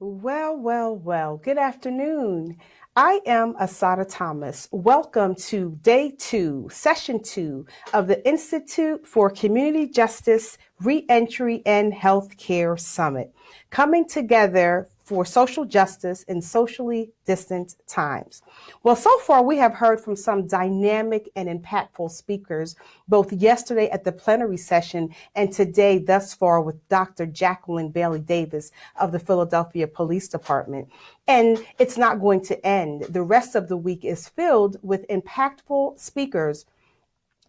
Well. Good afternoon. I am Asada Thomas. Welcome to day 2, session 2 of the Institute for Community Justice, Reentry, and Healthcare Summit, coming together for social justice in socially distant times. Well, so far we have heard from some dynamic and impactful speakers, both yesterday at the plenary session and today thus far with Dr. Jacqueline Bailey Davis of the Philadelphia Police Department. And it's not going to end. The rest of the week is filled with impactful speakers,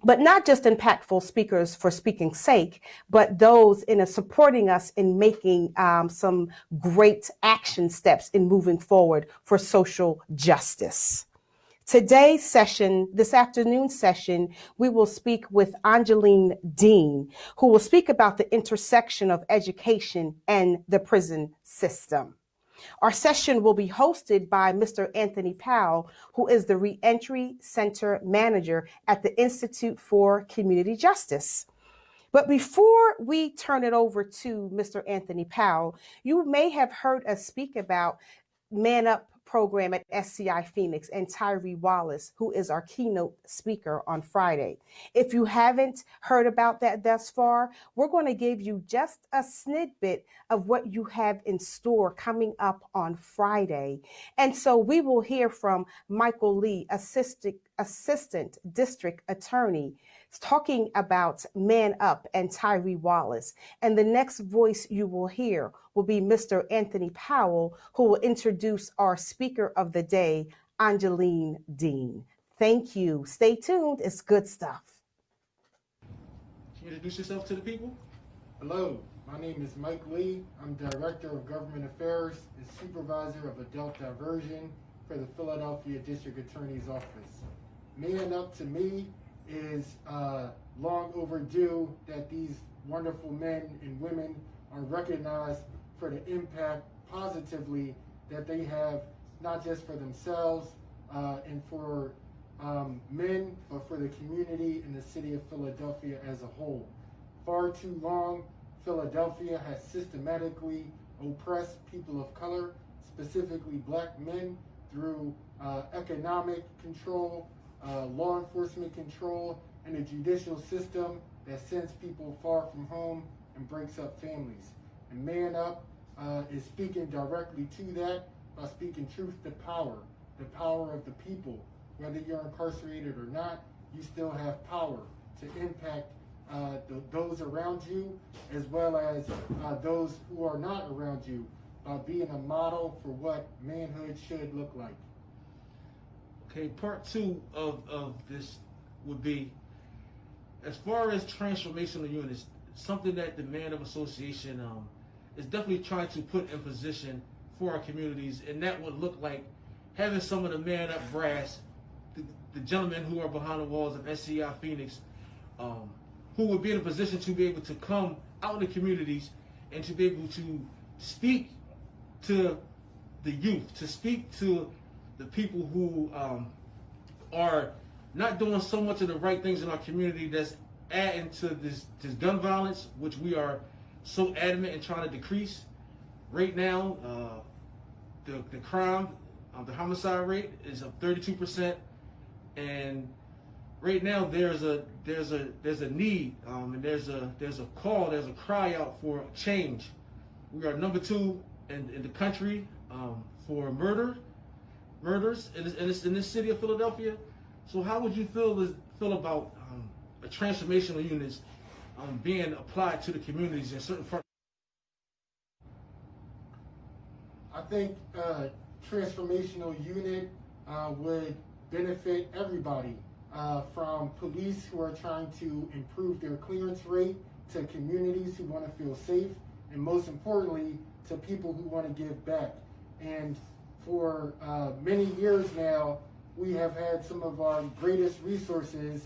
but not just impactful speakers for speaking's sake, but those in supporting us in making some great action steps in moving forward for social justice. Today's session, this afternoon session, we will speak with Angeline Dean, who will speak about the intersection of education and the prison system. Our session will be hosted by Mr. Anthony Powell, who is the Reentry Center Manager at the Institute for Community Justice. But before we turn it over to Mr. Anthony Powell, you may have heard us speak about Man Up program at SCI Phoenix and Tyree Wallace, who is our keynote speaker on Friday. If you haven't heard about that thus far, we're going to give you just a snippet of what you have in store coming up on Friday. And so we will hear from Michael Lee, Assistant District Attorney, talking about Man Up and Tyree Wallace. And the next voice you will hear will be Mr. Anthony Powell, who will introduce our speaker of the day, Angeline Dean. Thank you. Stay tuned. It's good stuff. Can you introduce yourself to the people? Hello, my name is Mike Lee. I'm Director of Government Affairs and Supervisor of Adult Diversion for the Philadelphia District Attorney's Office. Man Up to me is long overdue that these wonderful men and women are recognized for the impact positively that they have, not just for themselves and for men, but for the community and the city of Philadelphia as a whole. Far too long, Philadelphia has systematically oppressed people of color, specifically black men, through economic control, law enforcement control, and a judicial system that sends people far from home and breaks up families. And Man Up is speaking directly to that by speaking truth to power, the power of the people. Whether you're incarcerated or not, you still have power to impact those around you, as well as those who are not around you, by being a model for what manhood should look like. Okay, part 2 of this would be, as far as transformational units, something that the Man Up Association is definitely trying to put in position for our communities, and that would look like having some of the Man Up brass, the gentlemen who are behind the walls of SCI Phoenix, who would be in a position to be able to come out in the communities and to be able to speak to the youth, to speak to the people who are not doing so much of the right things in our community, that's adding to this gun violence, which we are so adamant in trying to decrease. Right now, the crime, the homicide rate is up 32%, and right now there's a need, and there's a call, there's a cry out for change. We are number 2 in the country for murders in this city of Philadelphia. So how would you feel about a transformational units being applied to the communities in certain parts? I think transformational unit would benefit everybody, from police who are trying to improve their clearance rate, to communities who want to feel safe, and most importantly, to people who want to give back. And for many years now, we have had some of our greatest resources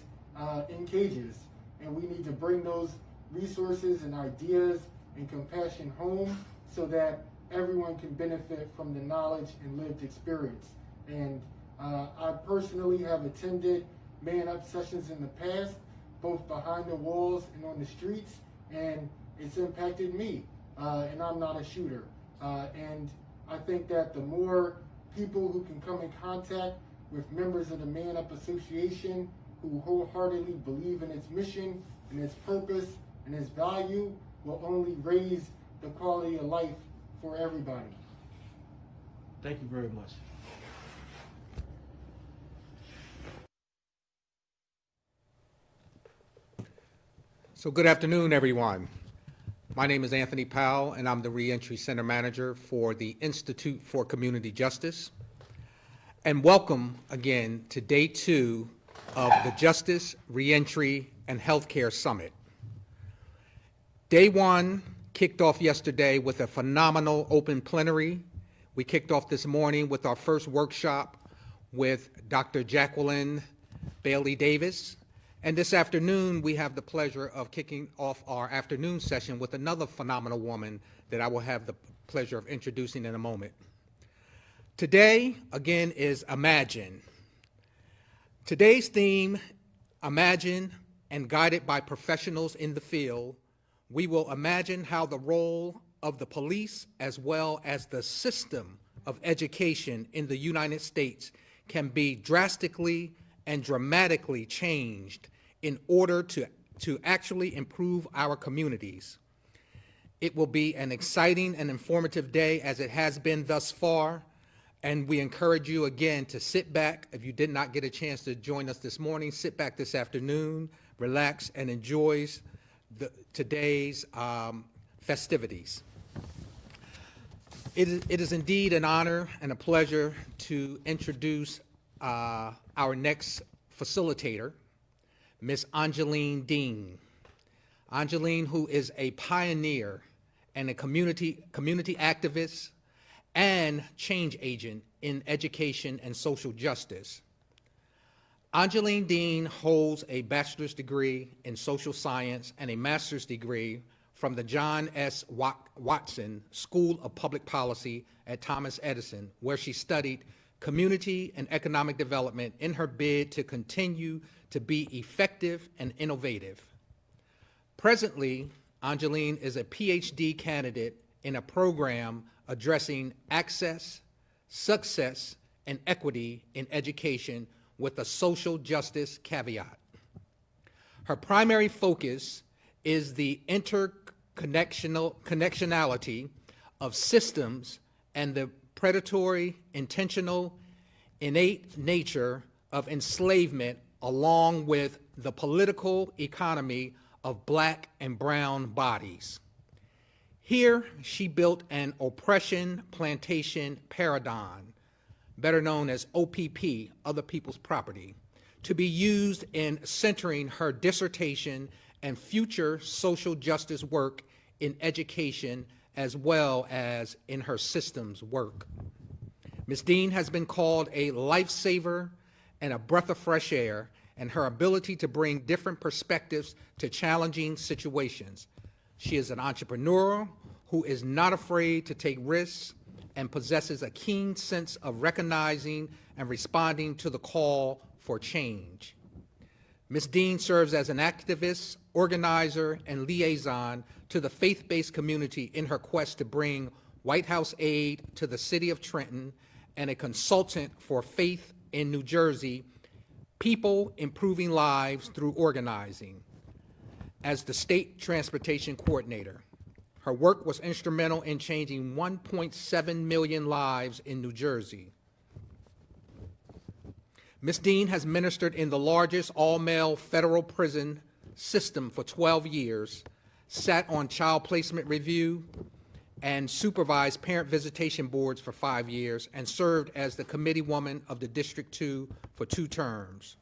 in cages, and we need to bring those resources and ideas and compassion home so that everyone can benefit from the knowledge and lived experience. And I personally have attended Man Up sessions in the past, both behind the walls and on the streets, and it's impacted me, and I'm not a shooter. And I think that the more people who can come in contact with members of the Man Up Association who wholeheartedly believe in its mission and its purpose and its value will only raise the quality of life for everybody. Thank you very much. So good afternoon, everyone. My name is Anthony Powell, and I'm the Reentry Center Manager for the Institute for Community Justice. And welcome again to Day 2 of the Justice, Reentry, and Healthcare Summit. Day 1 kicked off yesterday with a phenomenal open plenary. We kicked off this morning with our first workshop with Dr. Jacqueline Bailey Davis. And this afternoon, we have the pleasure of kicking off our afternoon session with another phenomenal woman that I will have the pleasure of introducing in a moment. Today, again, is Imagine. Today's theme, Imagine, and guided by professionals in the field, we will imagine how the role of the police as well as the system of education in the United States can be drastically and dramatically changed in order to actually improve our communities. It will be an exciting and informative day as it has been thus far, and we encourage you again to sit back. If you did not get a chance to join us this morning, sit back this afternoon, relax, and enjoy today's festivities. It is indeed an honor and a pleasure to introduce our next facilitator, Ms. Angeline Dean. Angeline, who is a pioneer and a community activist and change agent in education and social justice. Angeline Dean holds a bachelor's degree in social science and a master's degree from the John S. Watson School of Public Policy at Thomas Edison, where she studied community and economic development in her bid to continue to be effective and innovative. Presently, Angeline is a Ph.D. candidate in a program addressing access, success, and equity in education with a social justice caveat. Her primary focus is the interconnectionality of systems and the predatory, intentional, innate nature of enslavement, along with the political economy of Black and brown bodies. Here, she built an oppression plantation paradigm, better known as OPP, Other People's Property, to be used in centering her dissertation and future social justice work in education as well as in her systems work. Ms. Dean has been called a lifesaver and a breath of fresh air, and her ability to bring different perspectives to challenging situations. She is an entrepreneur who is not afraid to take risks and possesses a keen sense of recognizing and responding to the call for change. Ms. Dean serves as an activist, organizer, and liaison to the faith-based community in her quest to bring White House aid to the city of Trenton, and a consultant for Faith in New Jersey, People Improving Lives Through Organizing, as the state transportation coordinator. Her work was instrumental in changing 1.7 million lives in New Jersey. Ms. Dean has ministered in the largest all-male federal prison system for 12 years, sat on child placement review, and supervised parent visitation boards for 5 years, and served as the committee woman of the District 2 for 2 terms.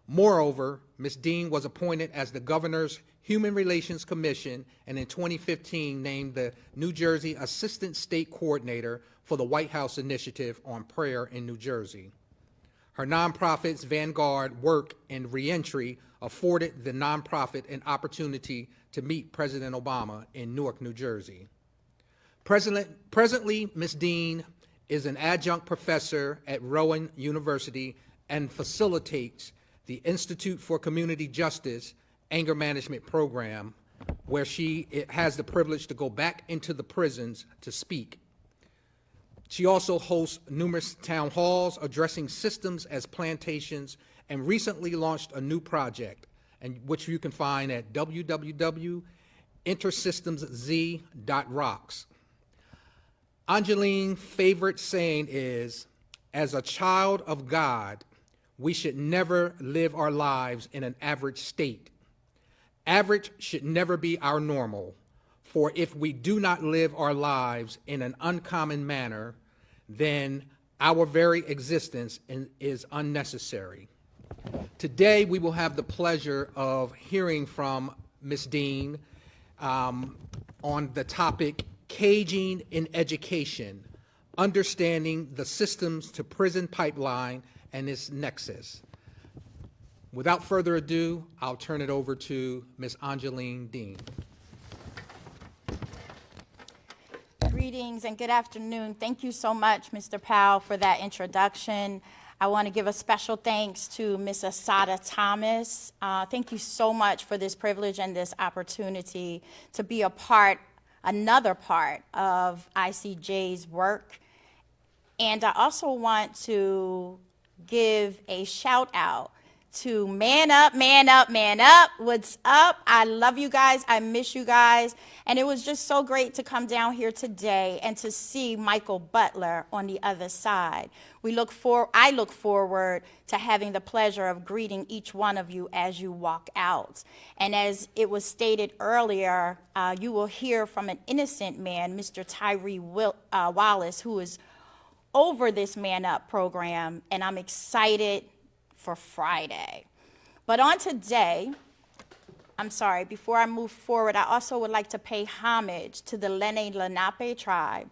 Moreover, Ms. Dean was appointed as the Governor's Human Relations Commission, and in 2015 named the New Jersey Assistant State Coordinator for the White House Initiative on Prayer in New Jersey. Her nonprofit's vanguard work in reentry afforded the nonprofit an opportunity to meet President Obama in Newark, New Jersey. Presently, Ms. Dean is an adjunct professor at Rowan University and facilitates the Institute for Community Justice Anger Management Program, where she has the privilege to go back into the prisons to speak. She also hosts numerous town halls addressing systems as plantations, and recently launched a new project, and which you can find at www.intersystemz.rocks. Angeline's favorite saying is, as a child of God, we should never live our lives in an average state. Average should never be our normal, for if we do not live our lives in an uncommon manner, then our very existence is unnecessary. Today, we will have the pleasure of hearing from Ms. Dean on the topic, Caging in Education, Understanding the Systems to Prison Pipeline and its Nexus. Without further ado, I'll turn it over to Ms. Angeline Dean. Greetings and good afternoon. Thank you so much, Mr. Powell, for that introduction. I want to give a special thanks to Ms. Asada Thomas. Thank you so much for this privilege and this opportunity to be another part of ICJ's work. And I also want to give a shout out to Man Up, Man Up, Man Up. What's up? I love you guys. I miss you guys. And it was just so great to come down here today and to see Michael Butler on the other side. I look forward to having the pleasure of greeting each one of you as you walk out. And as it was stated earlier, you will hear from an innocent man, Mr. Tyree Wallace, who is over this Man Up program, and I'm excited for Friday. But on today, before I move forward, I also would like to pay homage to the Lenni Lenape tribe,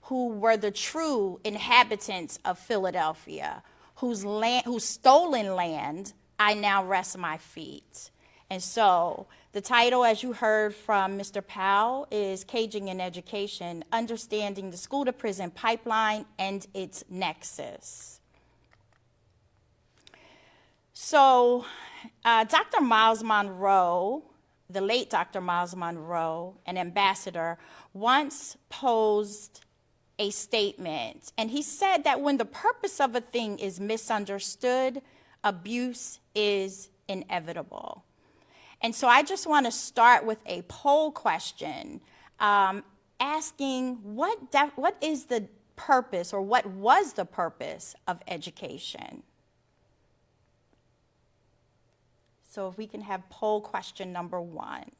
who were the true inhabitants of Philadelphia, whose stolen land I now rest my feet. And so the title, as you heard from Mr. Powell, is Caging in Education, Understanding the School to Prison Pipeline and its Nexus. So Dr. Miles Monroe, the late Dr. Miles Monroe, an ambassador, once posed a statement, and he said that when the purpose of a thing is misunderstood, abuse is inevitable. And so I just want to start with a poll question, asking what is the purpose, or what was the purpose of education? So if we can have poll question number 1.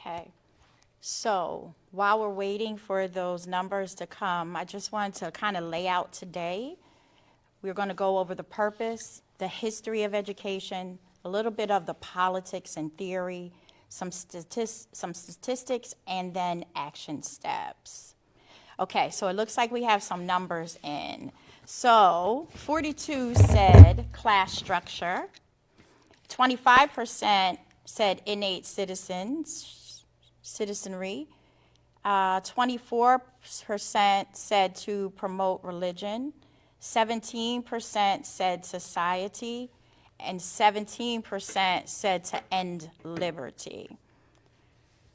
Okay, So while we're waiting for those numbers to come, I just wanted to kind of lay out today. We're going to go over the purpose, the history of education, a little bit of the politics and theory, some statistics, and then action steps. Okay, so it looks like we have some numbers in. So 42 said class structure, 25% said innate citizenry, 24% said to promote religion, 17% said society, and 17% said to end liberty.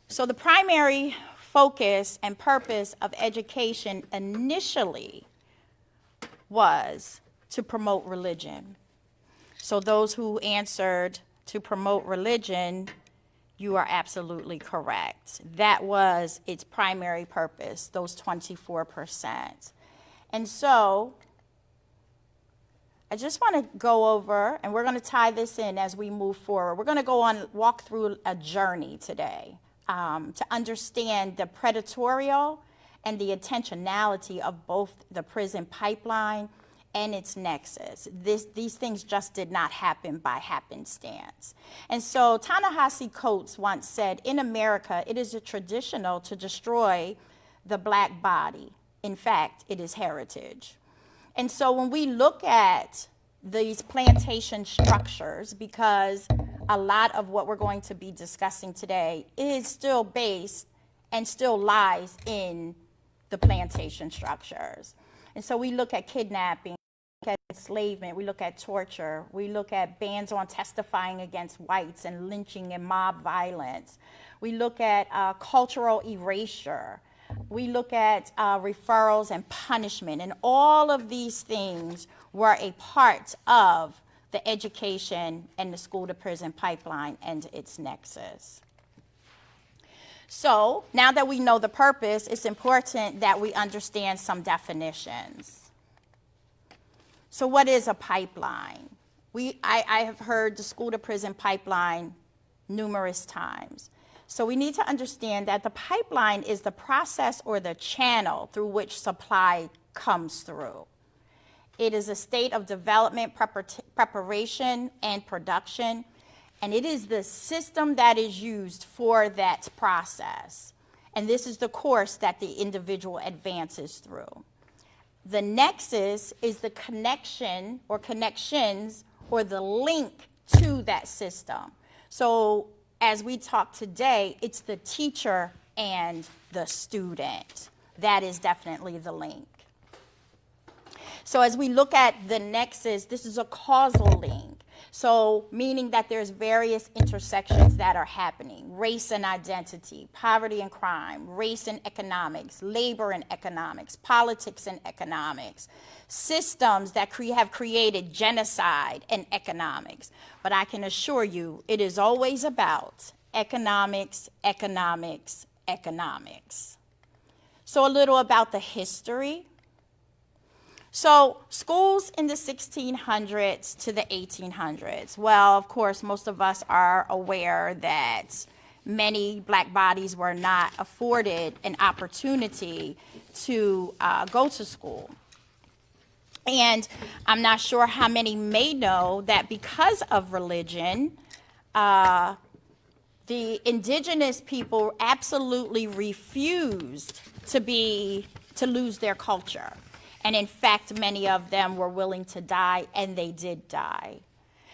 So the primary focus and purpose of education initially was to promote religion. So those who answered to promote religion, you are absolutely correct. That was its primary purpose, those 24%. And so I just want to go over, and we're going to tie this in as we move forward. We're going to walk through a journey today to understand the predatorial and the intentionality of both the prison pipeline and its nexus. These things just did not happen by happenstance. And so Ta-Nehisi Coates once said, in America, it is traditional to destroy the black body. In fact, it is heritage. And so when we look at these plantation structures, because a lot of what we're going to be discussing today is still based and still lies in the plantation structures. And so we look at kidnapping, we look at enslavement, we look at torture, we look at bans on testifying against whites and lynching and mob violence. We look at cultural erasure. We look at referrals and punishment, and all of these things were a part of the education and the school-to-prison pipeline and its nexus. So now that we know the purpose, it's important that we understand some definitions. So what is a pipeline? I have heard the school-to-prison pipeline numerous times. So we need to understand that the pipeline is the process or the channel through which supply comes through. It is a state of development, preparation, and production, and it is the system that is used for that process. And this is the course that the individual advances through. The nexus is the connection or connections or the link to that system. So as we talk today, it's the teacher and the student. That is definitely the link. So as we look at the nexus, this is a causal link. So meaning that there's various intersections that are happening: race and identity, poverty and crime, race and economics, labor and economics, politics and economics, systems that have created genocide and economics. But I can assure you, it is always about economics, economics, economics. So a little about the history. So schools in the 1600s to the 1800s. Well, of course, most of us are aware that many black bodies were not afforded an opportunity to go to school. And I'm not sure how many may know that because of religion, the indigenous people absolutely refused to lose their culture. And in fact, many of them were willing to die, and they did die.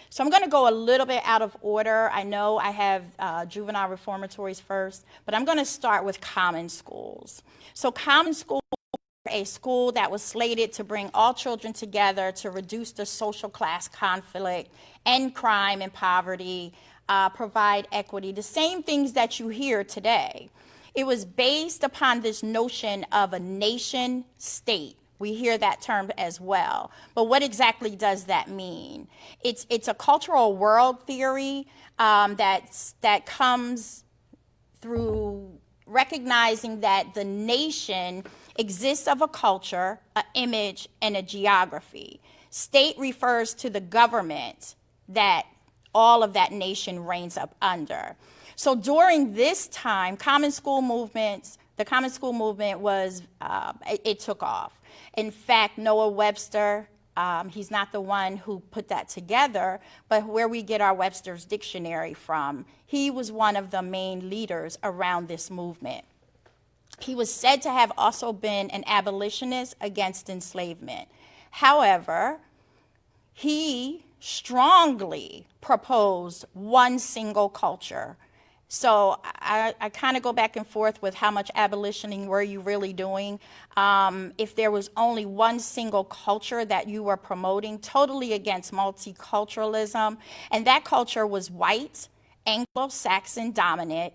So I'm going to go a little bit out of order. I know I have juvenile reformatories first, but I'm going to start with common schools. So common schools were a school that was slated to bring all children together to reduce the social class conflict, end crime and poverty, provide equity, the same things that you hear today. It was based upon this notion of a nation state. We hear that term as well. But what exactly does that mean? It's a cultural world theory that comes through recognizing that the nation exists of a culture, an image, and a geography. State refers to the government that all of that nation reigns up under. So during this time, the common school movement was, it took off. In fact, Noah Webster, he's not the one who put that together, but where we get our Webster's dictionary from, he was one of the main leaders around this movement. He was said to have also been an abolitionist against enslavement. However, he strongly proposed one single culture. So I kind of go back and forth with how much abolitioning were you really doing. If there was only one single culture that you were promoting, totally against multiculturalism, and that culture was white, Anglo-Saxon dominant,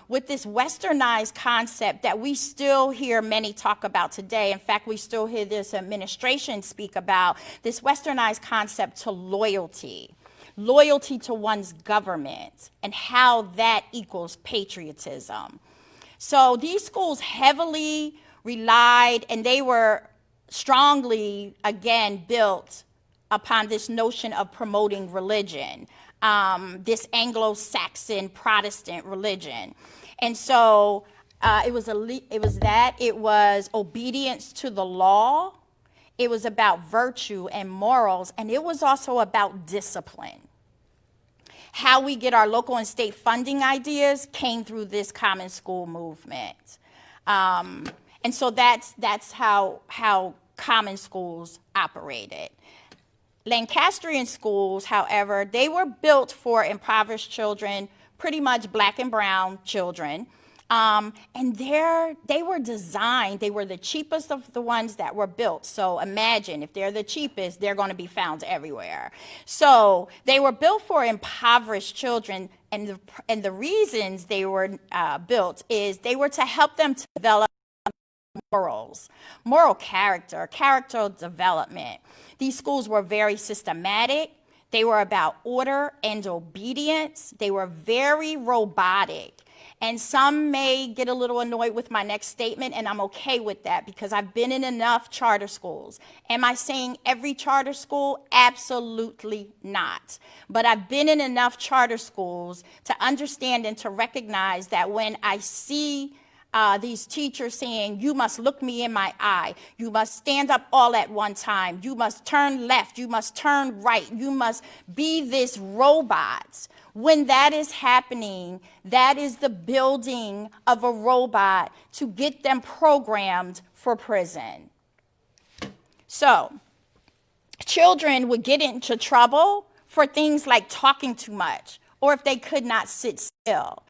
with this westernized concept that we still hear many talk about today. In fact, we still hear this administration speak about this westernized concept to loyalty to one's government, and how that equals patriotism. So these schools heavily relied, and they were strongly, again, built upon this notion of promoting religion. This Anglo-Saxon Protestant religion. And so it was obedience to the law, it was about virtue and morals, and it was also about discipline. How we get our local and state funding ideas came through this common school movement. And so that's how common schools operated. Lancastrian schools, however, they were built for impoverished children, pretty much black and brown children. And they were designed, they were the cheapest of the ones that were built. So imagine, if they're the cheapest, they're going to be found everywhere. So they were built for impoverished children, and the reasons they were built is they were to help them to develop morals, moral character development. These schools were very systematic. They were about order and obedience. They were very robotic. And some may get a little annoyed with my next statement, and I'm okay with that because I've been in enough charter schools. Am I saying every charter school? Absolutely not. But I've been in enough charter schools to understand and to recognize that when I see these teachers saying, you must look me in my eye, you must stand up all at one time, you must turn left, you must turn right, you must be this robot. When that is happening, that is the building of a robot to get them programmed for prison. So, children would get into trouble for things like talking too much, or if they could not sit still.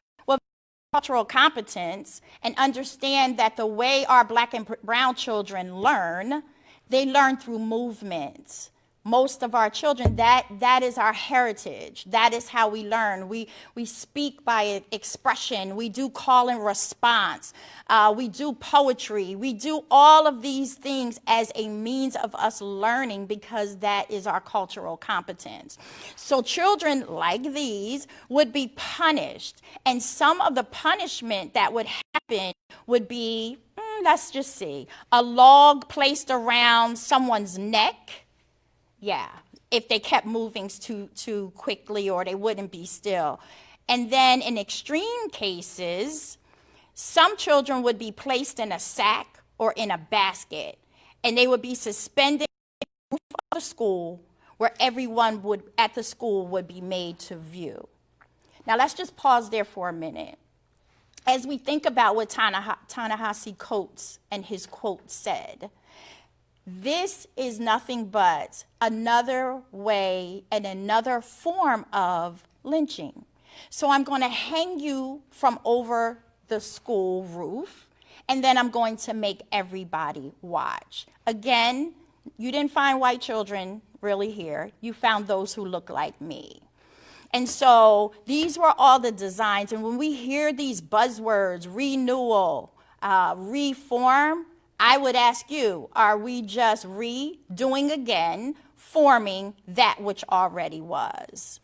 Cultural competence and understand that the way our black and brown children learn, they learn through movement. Most of our children, that is our heritage. That is how we learn. We speak by expression. We do call and response. We do poetry. We do all of these things as a means of us learning because that is our cultural competence. So children like these would be punished. And some of the punishment that would happen would be, let's just see, a log placed around someone's neck. Yeah, if they kept moving too quickly or they wouldn't be still. And then in extreme cases, some children would be placed in a sack or in a basket, and they would be suspended in the roof of the school where everyone at the school would be made to view. Now let's just pause there for a minute. As we think about what Ta-Nehisi Coates and his quote said, this is nothing but another way and another form of lynching. So I'm going to hang you from over the school roof, and then I'm going to make everybody watch. Again, you didn't find white children really here. You found those who look like me. And so these were all the designs. And when we hear these buzzwords, renewal, reform, I would ask you, are we just redoing again, forming that which already was?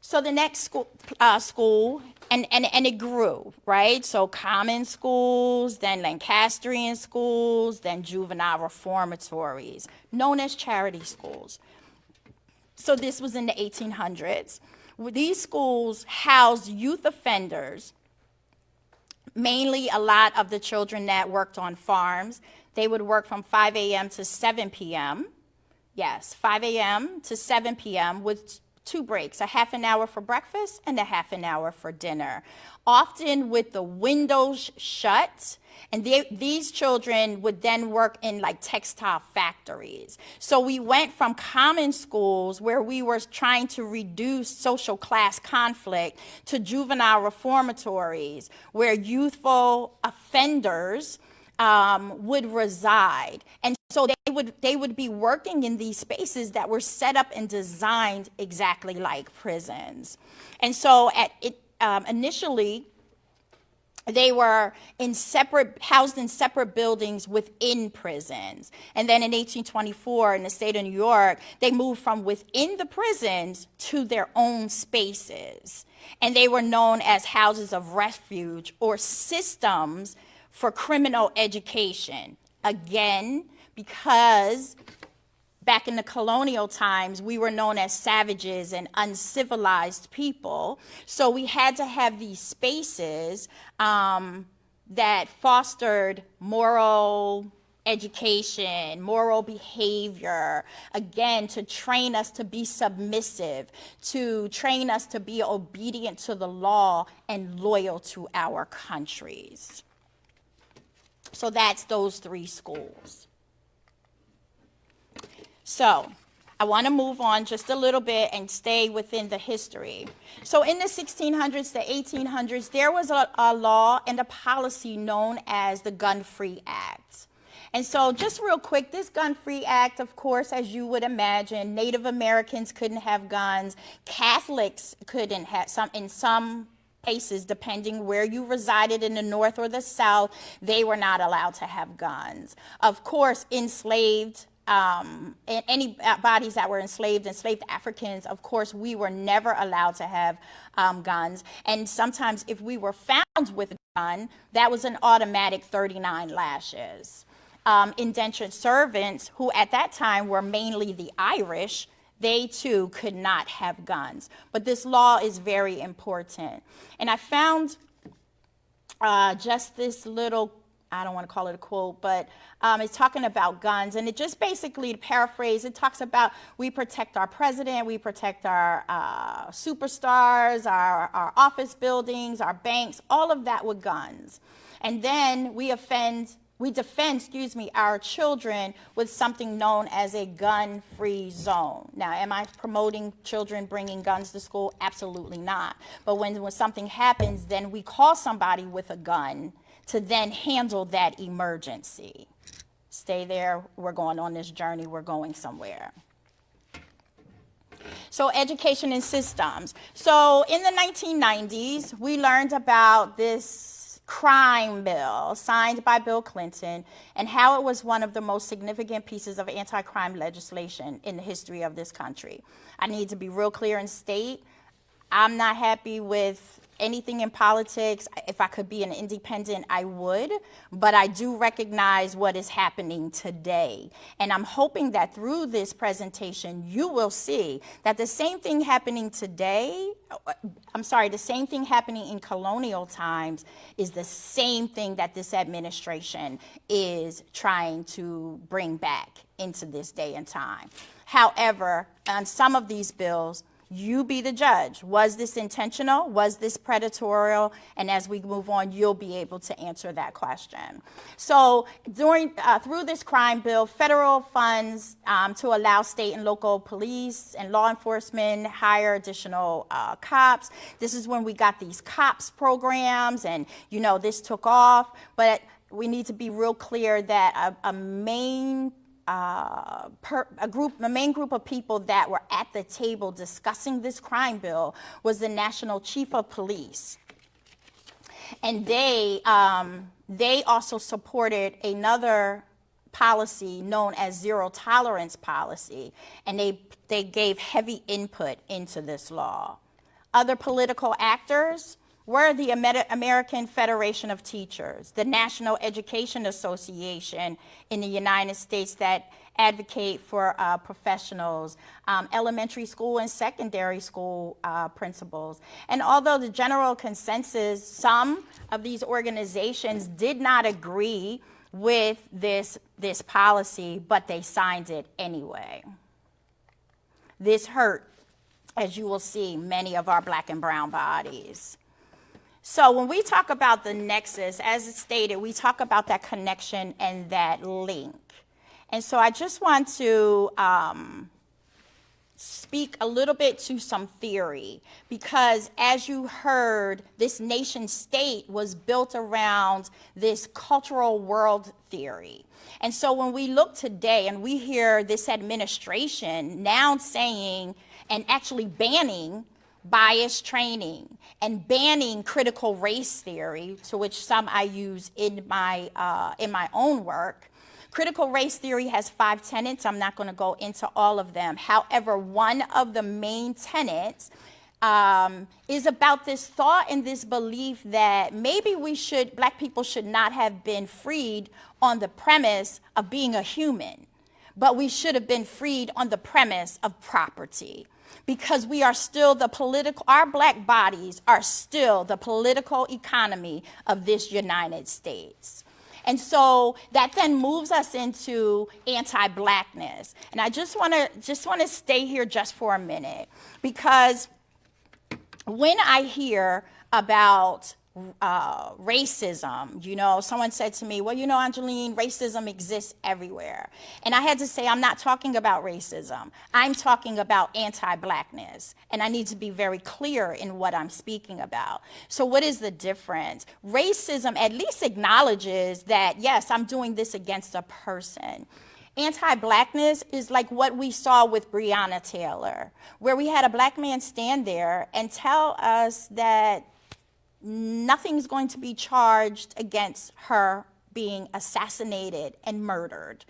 So the next school, and it grew, right? So common schools, then Lancastrian schools, then juvenile reformatories, known as charity schools. So this was in the 1800s. These schools housed youth offenders, mainly a lot of the children that worked on farms. They would work from 5 a.m. to 7 p.m. Yes, 5 a.m. to 7 p.m. with 2 breaks, a half an hour for breakfast and a half an hour for dinner, often with the windows shut. And these children would then work in like textile factories. So we went from common schools where we were trying to reduce social class conflict to juvenile reformatories where youthful offenders would reside. And so they would be working in these spaces that were set up and designed exactly like prisons. And so initially, they were housed in separate buildings within prisons. And then in 1824, in the state of New York, they moved from within the prisons to their own spaces. And they were known as houses of refuge or systems for criminal education. Again, because back in the colonial times, we were known as savages and uncivilized people. So we had to have these spaces that fostered moral education, moral behavior, again, to train us to be submissive, to train us to be obedient to the law and loyal to our countries. So that's those 3 schools. So I want to move on just a little bit and stay within the history. So in the 1600s to 1800s, there was a law and a policy known as the Gun-Free Act. And so just real quick, this Gun-Free Act, of course, as you would imagine, Native Americans couldn't have guns. Catholics couldn't have, in some cases, depending where you resided in the North or the South, they were not allowed to have guns. Of course, enslaved any bodies that were enslaved Africans, of course, we were never allowed to have guns. And sometimes if we were found with a gun, that was an automatic 39 lashes. Indentured servants, who at that time were mainly the Irish, they too could not have guns. But this law is very important. And I found just this little, I don't want to call it a quote, but it's talking about guns. And it just basically, to paraphrase, it talks about we protect our president, we protect our superstars, our office buildings, our banks, all of that with guns. And then we defend, our children with something known as a gun-free zone. Now, am I promoting children bringing guns to school? Absolutely not. But when something happens, then we call somebody with a gun to then handle that emergency. Stay there, we're going on this journey, we're going somewhere. So education and systems. So in the 1990s, we learned about this crime bill signed by Bill Clinton and how it was one of the most significant pieces of anti-crime legislation in the history of this country. I need to be real clear and state, I'm not happy with anything in politics. If I could be an independent, I would, but I do recognize what is happening today. And I'm hoping that through this presentation, you will see that the same thing happening today, the same thing happening in colonial times is the same thing that this administration is trying to bring back into this day and time. However, on some of these bills, you be the judge. Was this intentional? Was this predatory? And as we move on, you'll be able to answer that question. So through this crime bill, federal funds to allow state and local police and law enforcement hire additional cops. This is when we got these cops programs and, this took off. But we need to be real clear that a main group of people that were at the table discussing this crime bill was the National Chief of Police. And they also supported another policy known as zero tolerance policy, and they gave heavy input into this law. Other political actors, We're the American Federation of Teachers, the National Education Association in the United States that advocate for professionals, elementary school and secondary school principals. And although the general consensus, some of these organizations did not agree with this policy, but they signed it anyway. This hurt, as you will see, many of our Black and brown bodies. So when we talk about the nexus, as it's stated, we talk about that connection and that link. And so I just want to speak a little bit to some theory, because as you heard, this nation state was built around this cultural world theory. And so when we look today and we hear this administration now saying and actually banning bias training and banning critical race theory, to which some I use in my own work. Critical race theory has 5 tenets. I'm not going to go into all of them. However, one of the main tenets is about this thought and this belief that maybe Black people should not have been freed on the premise of being a human, but we should have been freed on the premise of property. Because we are still our Black bodies are still the political economy of this United States. And so that then moves us into anti-Blackness. And I just want to stay here just for a minute, because when I hear about racism, someone said to me, well, Angeline, racism exists everywhere. And I had to say, I'm not talking about racism. I'm talking about anti-Blackness. And I need to be very clear in what I'm speaking about. So what is the difference? Racism at least acknowledges that, yes, I'm doing this against a person. Anti-Blackness is like what we saw with Breonna Taylor, where we had a Black man stand there and tell us that nothing's going to be charged against her being assassinated and murdered.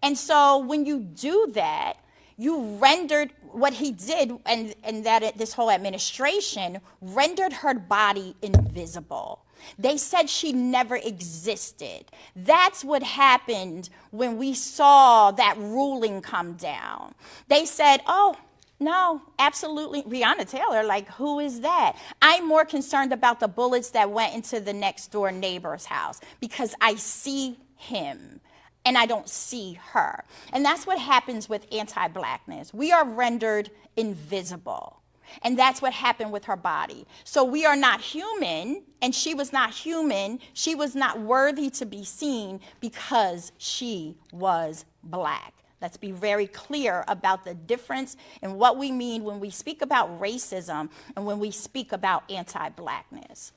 And so when you do that, you rendered what he did, and that this whole administration rendered her body invisible. They said she never existed. That's what happened when we saw that ruling come down. They said, oh, no, absolutely. Breonna Taylor, like, who is that? I'm more concerned about the bullets that went into the next door neighbor's house, because I see him and I don't see her. And that's what happens with anti-Blackness. We are rendered invisible. And that's what happened with her body. So we are not human, and she was not human. She was not worthy to be seen because she was Black. Let's be very clear about the difference in what we mean when we speak about racism and when we speak about anti-Blackness.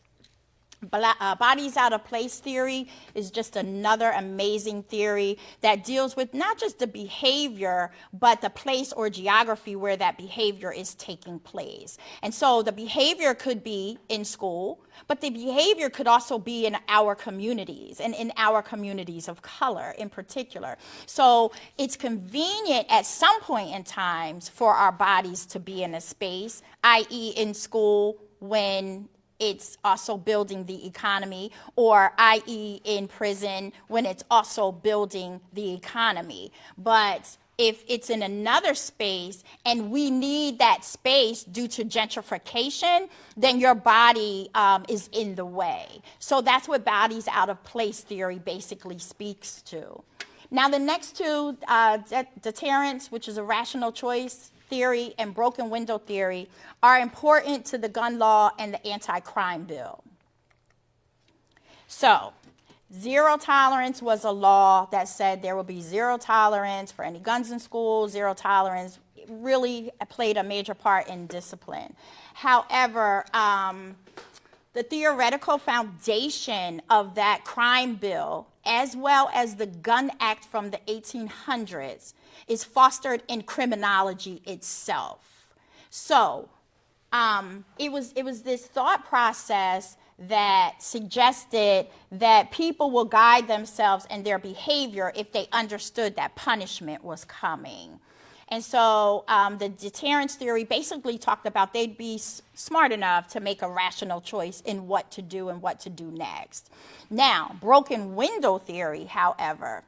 Bodies out of place theory is just another amazing theory that deals with not just the behavior, but the place or geography where that behavior is taking place. And so the behavior could be in school, but the behavior could also be in our communities, and in our communities of color in particular. So it's convenient at some point in times for our bodies to be in a space, i.e. in school, when it's also building the economy, or i.e. in prison when it's also building the economy. But if it's in another space and we need that space due to gentrification, then your body is in the way. So that's what bodies out of place theory basically speaks to. Now the next two, deterrence, which is a rational choice theory, and broken window theory, are important to the gun law and the anti-crime bill. So, zero tolerance was a law that said there will be zero tolerance for any guns in school. Zero tolerance really played a major part in discipline. However, the theoretical foundation of that crime bill, as well as the Gun Act from the 1800s, is fostered in criminology itself. So it was this thought process that suggested that people will guide themselves in their behavior if they understood that punishment was coming. And so the deterrence theory basically talked about they'd be smart enough to make a rational choice in what to do and what to do next. Now, broken window theory, however,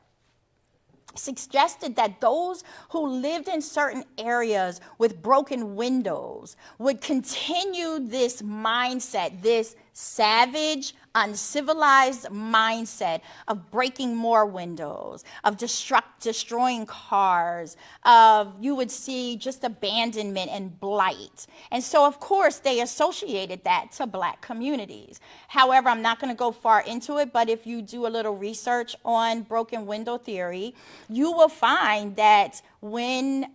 suggested that those who lived in certain areas with broken windows would continue this mindset, this savage, uncivilized mindset of breaking more windows, of destroying cars, of you would see just abandonment and blight. And so, of course, they associated that to Black communities. However, I'm not going to go far into it, but if you do a little research on broken window theory, you will find that when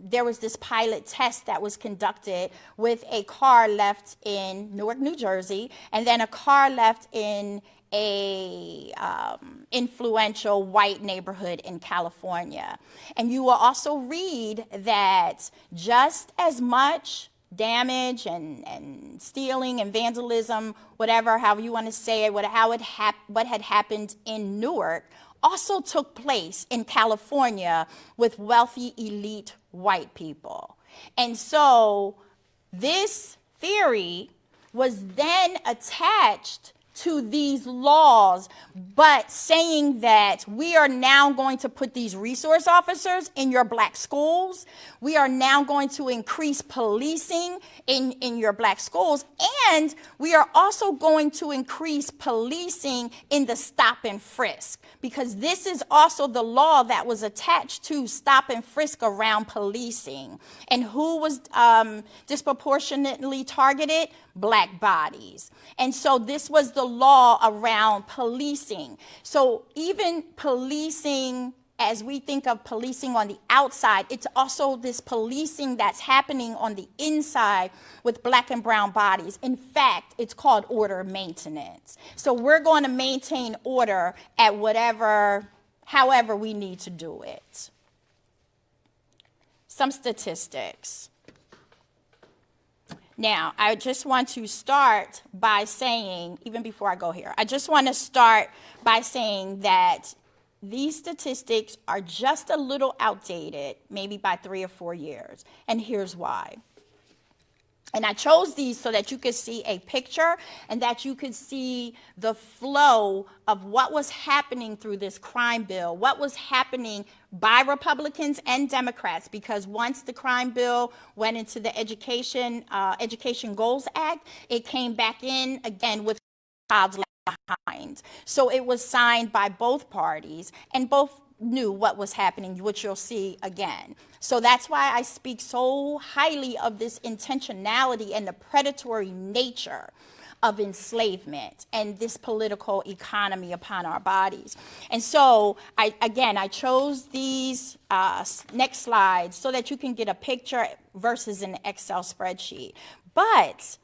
there was this pilot test that was conducted with a car left in Newark, New Jersey, and then a car left in a influential white neighborhood in California. And you will also read that just as much damage and stealing and vandalism, whatever, however you want to say it, what had happened in Newark also took place in California with wealthy, elite white people. And so this theory was then attached to these laws, but saying that we are now going to put these resource officers in your Black schools. We are now going to increase policing in your Black schools. And we are also going to increase policing in the stop and frisk, because this is also the law that was attached to stop and frisk around policing. And who was disproportionately targeted? Black bodies. And so this was the law around policing. So even policing, as we think of policing on the outside, it's also this policing that's happening on the inside with Black and brown bodies. In fact, it's called order maintenance. So we're going to maintain order at however we need to do it. Some statistics. Now, I just want to start by saying, even before I go here, I just want to start by saying that these statistics are just a little outdated, maybe by 3 or 4 years. And here's why. And I chose these so that you could see a picture and that you could see the flow of what was happening through this crime bill, what was happening by Republicans and Democrats, because once the crime bill went into the Education Goals Act, it came back in again with Child's Left Behind. So it was signed by both parties, and both knew what was happening, which you'll see again. So that's why I speak so highly of this intentionality and the predatory nature of enslavement and this political economy upon our bodies. And so, I chose these next slides so that you can get a picture versus an Excel spreadsheet. But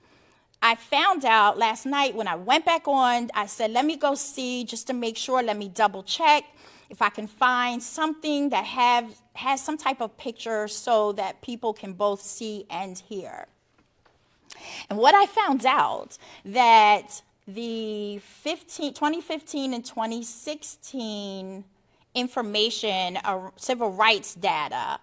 I found out last night when I went back on, I said, let me go see just to make sure, let me double check if I can find something that has some type of picture so that people can both see and hear. And what I found out that the 2015 and 2016 information, civil rights data,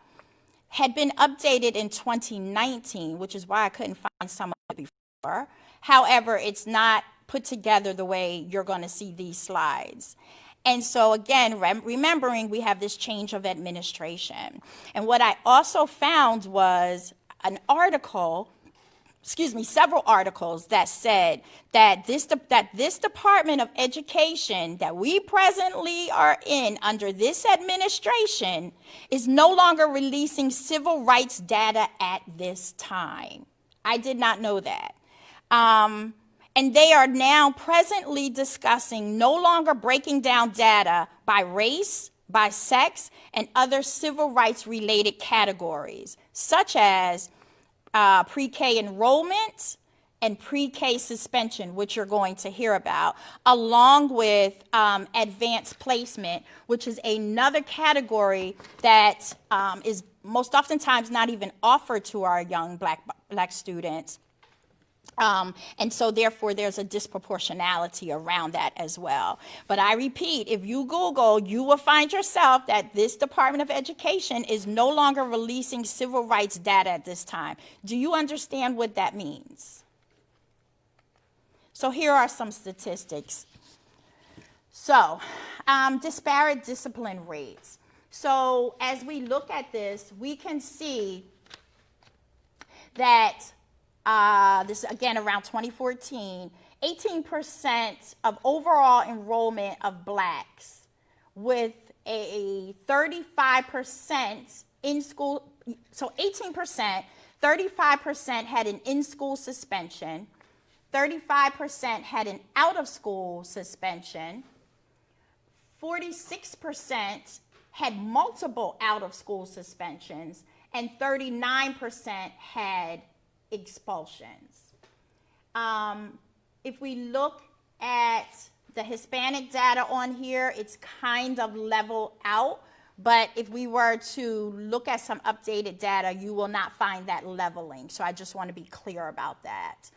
had been updated in 2019, which is why I couldn't find some of it before. However, it's not put together the way you're going to see these slides. And so again, remembering we have this change of administration. And what I also found was several articles that said that this Department of Education that we presently are in under this administration is no longer releasing civil rights data at this time. I did not know that. And they are now presently discussing no longer breaking down data by race, by sex, and other civil rights related categories, such as pre-K enrollment and pre-K suspension, which you're going to hear about, along with advanced placement, which is another category that is most oftentimes not even offered to our young black students. And so therefore there's a disproportionality around that as well. But I repeat, if you Google, you will find yourself that this Department of Education is no longer releasing civil rights data at this time. Do you understand what that means? So here are some statistics. So, disparate discipline rates. So as we look at this, we can see that this again around 2014, 18% of overall enrollment of blacks with a 35% in school, so 18%, 35% had an in-school suspension, 35% had an out-of-school suspension, 46% had multiple out-of-school suspensions, and 39% had expulsions. If we look at the Hispanic data on here, it's kind of level out, but if we were to look at some updated data, you will not find that leveling. So I just want to be clear about that.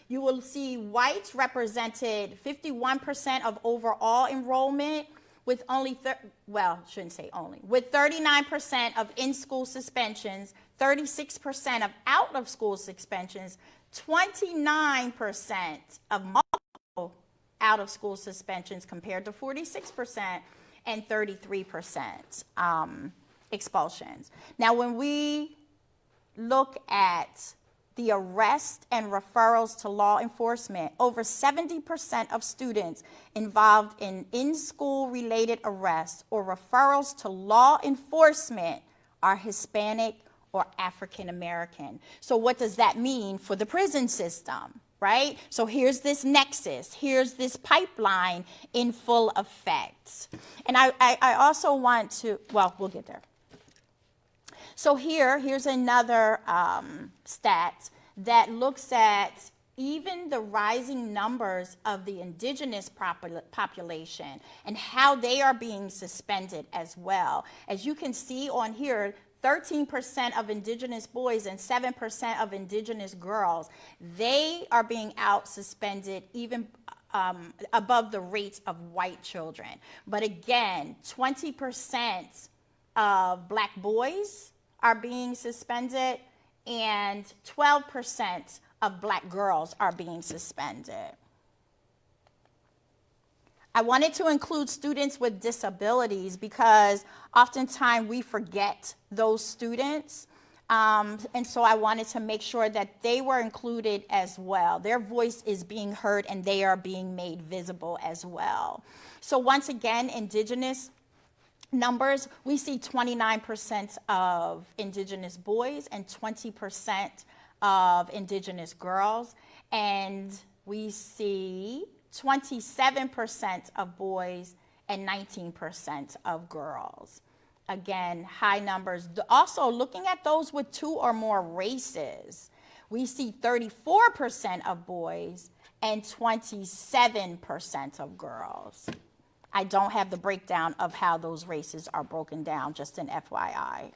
You will see whites represented 51% of overall enrollment, with only, shouldn't say only, with 39% of in-school suspensions, 36% of out-of-school suspensions, 29% of multiple out-of-school suspensions compared to 46% and 33% expulsions. Now, when we look at the arrest and referrals to law enforcement, over 70% of students involved in school related arrests or referrals to law enforcement are Hispanic or African American. So what does that mean for the prison system, right? So here's this nexus, here's this pipeline in full effect. And I also want to, we'll get there. So here's another stat that looks at even the rising numbers of the indigenous population and how they are being suspended as well. As you can see on here, 13% of indigenous boys and 7% of indigenous girls, they are being out suspended even above the rates of white children. But again, 20% of black boys are being suspended, and 12% of black girls are being suspended. I wanted to include students with disabilities because oftentimes we forget those students. And so I wanted to make sure that they were included as well. Their voice is being heard and they are being made visible as well. So once again, indigenous numbers, we see 29% of indigenous boys and 20% of indigenous girls, and we see 27% of boys and 19% of girls. Again, high numbers. Also, looking at those with 2 or more races, we see 34% of boys and 27% of girls. I don't have the breakdown of how those races are broken down, just an FYI.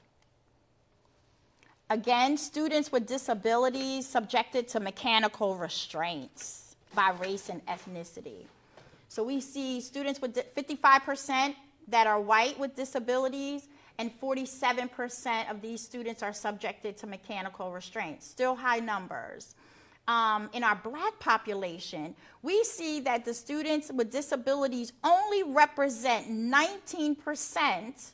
Again, students with disabilities subjected to mechanical restraints by race and ethnicity. So we see students with 55% that are white with disabilities, and 47% of these students are subjected to mechanical restraints. Still high numbers. In our black population, we see that the students with disabilities only represent 19%,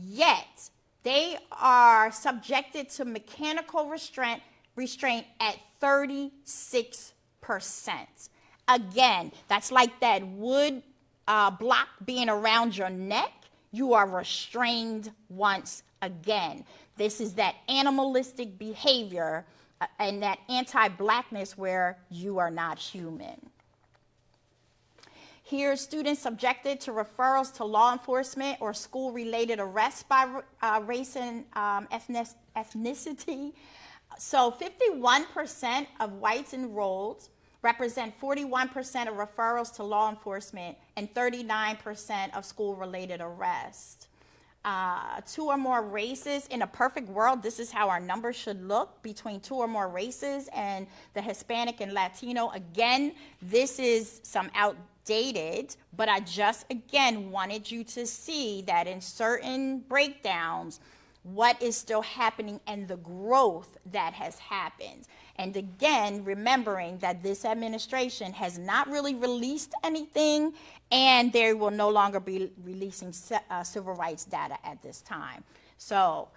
yet they are subjected to mechanical restraint at 36%. Again, that's like that wood block being around your neck. You are restrained once again. This is that animalistic behavior and that anti-blackness where you are not human. Here, students subjected to referrals to law enforcement or school-related arrests by race and ethnicity. So 51% of whites enrolled represent 41% of referrals to law enforcement and 39% of school-related arrests. two or more races. In a perfect world, this is how our numbers should look between two or more races and the Hispanic and Latino. Again, this is some outdated, but I just, again, wanted you to see that in certain breakdowns, what is still happening and the growth that has happened. And again, remembering that this administration has not really released anything, and they will no longer be releasing civil rights data at this time. So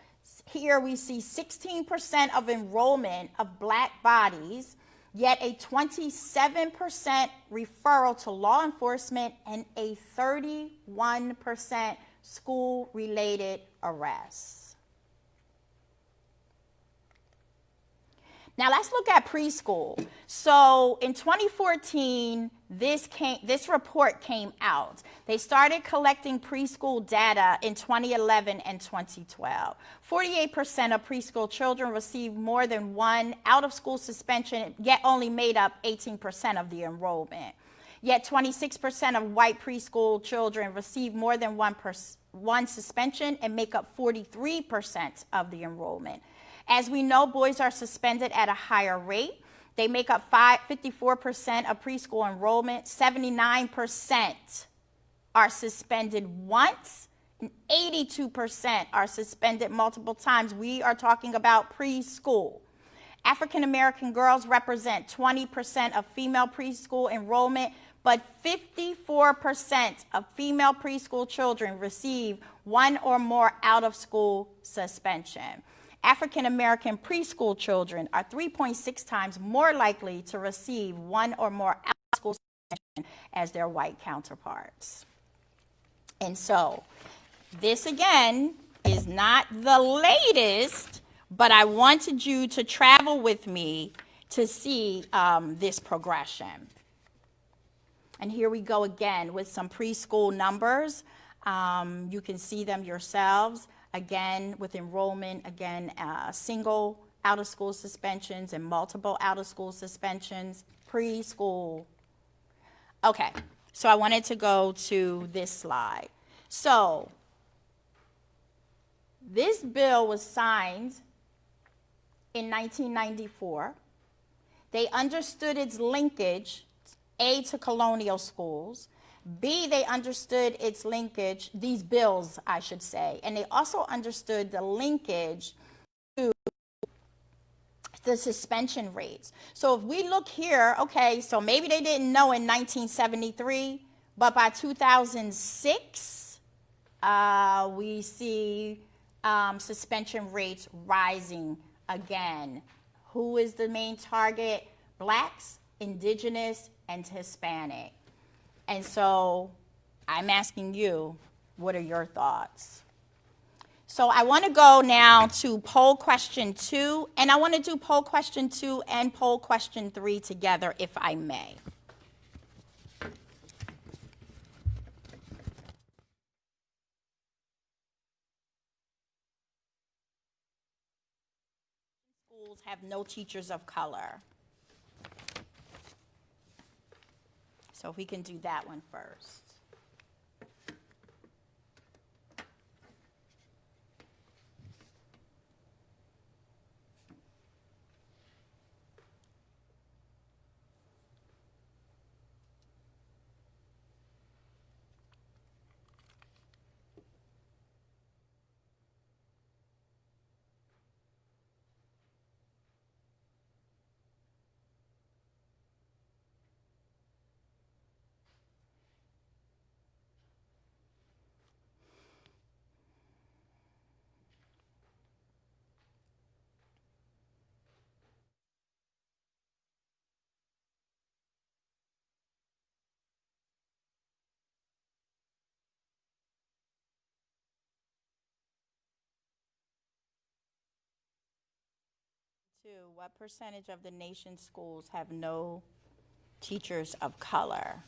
here we see 16% of enrollment of black bodies, yet a 27% referral to law enforcement and a 31% school-related arrests. Now let's look at preschool. So in 2014, this report came out. They started collecting preschool data in 2011 and 2012. 48% of preschool children received more than one out-of-school suspension, yet only made up 18% of the enrollment. Yet 26% of white preschool children receive more than one suspension and make up 43% of the enrollment. As we know, boys are suspended at a higher rate. They make up 54% of preschool enrollment. 79% are suspended once, and 82% are suspended multiple times. We are talking about preschool. African American girls represent 20% of female preschool enrollment, but 54% of female preschool children receive one or more out-of-school suspension. African American preschool children are 3.6 times more likely to receive one or more out-of-school suspension as their white counterparts. And so, this again is not the latest, but I wanted you to travel with me to see this progression. And here we go again with some preschool numbers. You can see them yourselves. Again, with enrollment, again, single out-of-school suspensions and multiple out-of-school suspensions, preschool. Okay, so I wanted to go to this slide. So, this bill was signed in 1994. They understood its linkage, A, to colonial schools, B, they understood its linkage, these bills, I should say, and they also understood the linkage to the suspension rates. So if we look here, okay, so maybe they didn't know in 1973, but by 2006, we see suspension rates rising again. Who is the main target? Blacks, indigenous, and Hispanic. And so I'm asking you, what are your thoughts? So I want to go now to poll question 2, and I want to do poll question 2 and poll question 3 together, if I may. Schools have no teachers of color. So if we can do that one first. What percentage of the nation's schools have no teachers of color?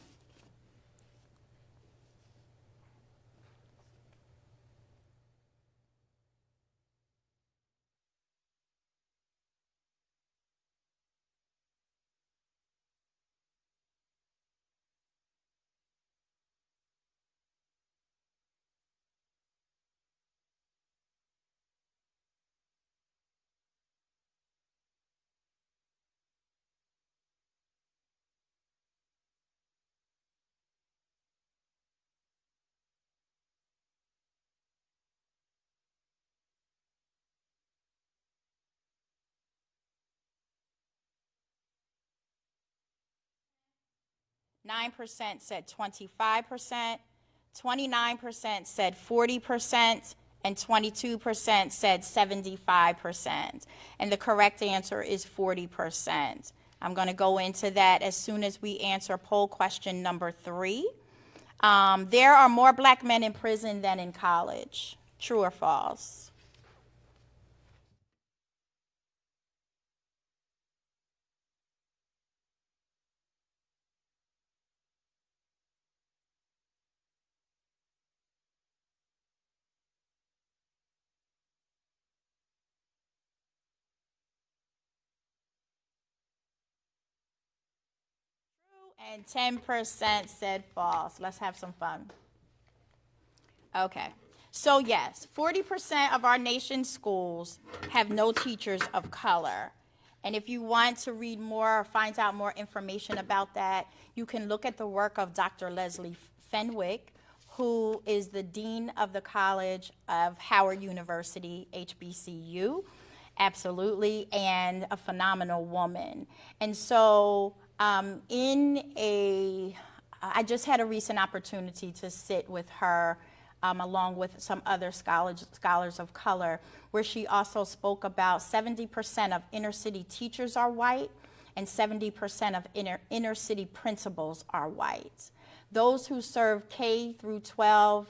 9% said 25%, 29% said 40%, and 22% said 75%. And the correct answer is 40%. I'm going to go into that as soon as we answer poll question number 3. There are more black men in prison than in college. True or false? And 10% said false. Let's have some fun. Okay. So yes, 40% of our nation's schools have no teachers of color. And if you want to read more or find out more information about that, you can look at the work of Dr. Leslie Fenwick, who is the Dean of the College of Howard University, HBCU, absolutely, and a phenomenal woman. And so I just had a recent opportunity to sit with her along with some other scholars of color, where she also spoke about 70% of inner city teachers are white and 70% of inner city principals are white. Those who serve K through 12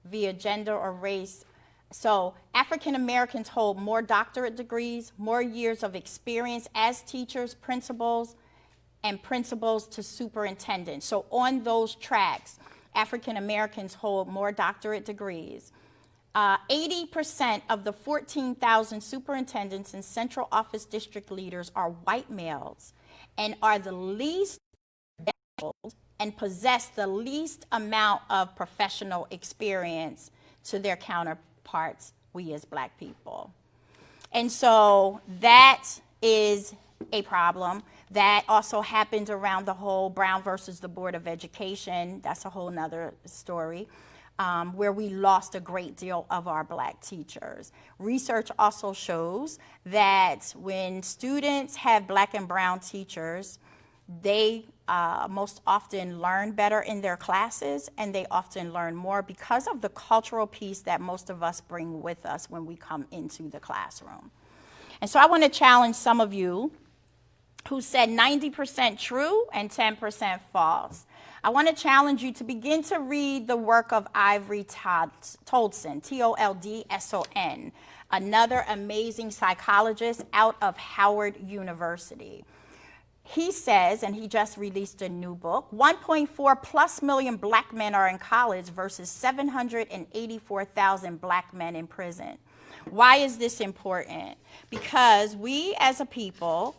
via gender or race. So African Americans hold more doctorate degrees, more years of experience as teachers, principals, and principals to superintendents. So on those tracks, African Americans hold more doctorate degrees. 80% of the 14,000 superintendents and central office district leaders are white males and are the least and possess the least amount of professional experience to their counterparts, we as black people. And so that is a problem. That also happened around the whole Brown versus the Board of Education. That's a whole nother story, where we lost a great deal of our black teachers. Research also shows that when students have black and brown teachers, they most often learn better in their classes, and they often learn more because of the cultural piece that most of us bring with us when we come into the classroom. And so I want to challenge some of you who said 90% true and 10% false. I want to challenge you to begin to read the work of Ivory Toldson, Toldson, another amazing psychologist out of Howard University. He says, and he just released a new book, 1.4 plus million black men are in college versus 784,000 black men in prison. Why is this important? Because we as a people,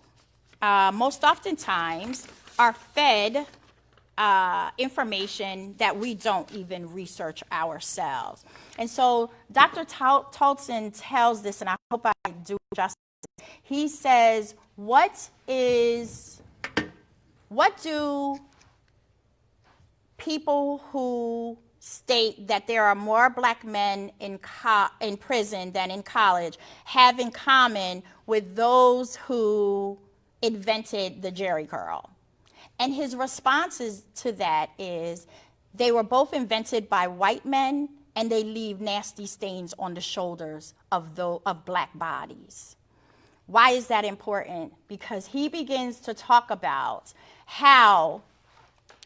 most oftentimes are fed information that we don't even research ourselves. And so Dr. Toldson tells this, and I hope I do justice. He says, what do people who state that there are more black men in prison than in college have in common with those who invented the Jerry curl? And his responses to that is they were both invented by white men, and they leave nasty stains on the shoulders of black bodies. Why is that important? Because he begins to talk about how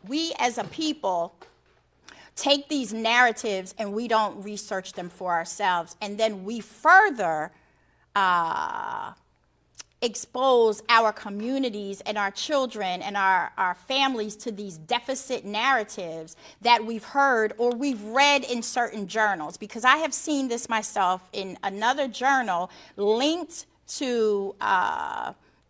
we as a people take these narratives and we don't research them for ourselves, and then we further expose our communities and our children and our families to these deficit narratives that we've heard or we've read in certain journals. Because I have seen this myself in another journal linked to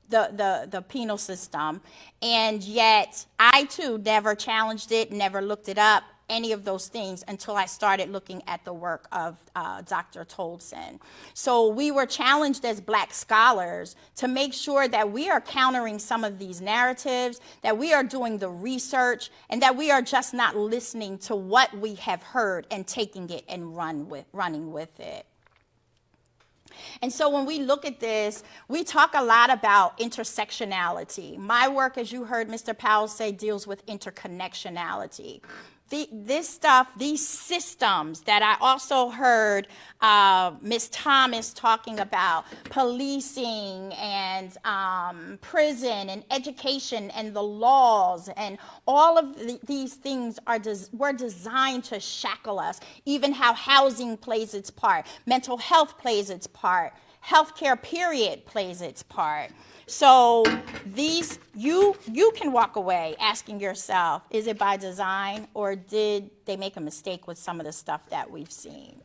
the penal system, and yet I too never challenged it, never looked it up, any of those things, until I started looking at the work of Dr. Toldson. So we were challenged as black scholars to make sure that we are countering some of these narratives, that we are doing the research, and that we are just not listening to what we have heard and taking it and running with it. And so when we look at this, we talk a lot about intersectionality. My work, as you heard Mr. Powell say, deals with interconnectionality. This stuff, these systems that I also heard Ms. Thomas talking about, policing and prison and education and the laws and all of these things were designed to shackle us. Even how housing plays its part, mental health plays its part, healthcare period plays its part. So these, you can walk away asking yourself, is it by design or did they make a mistake with some of the stuff that we've seen?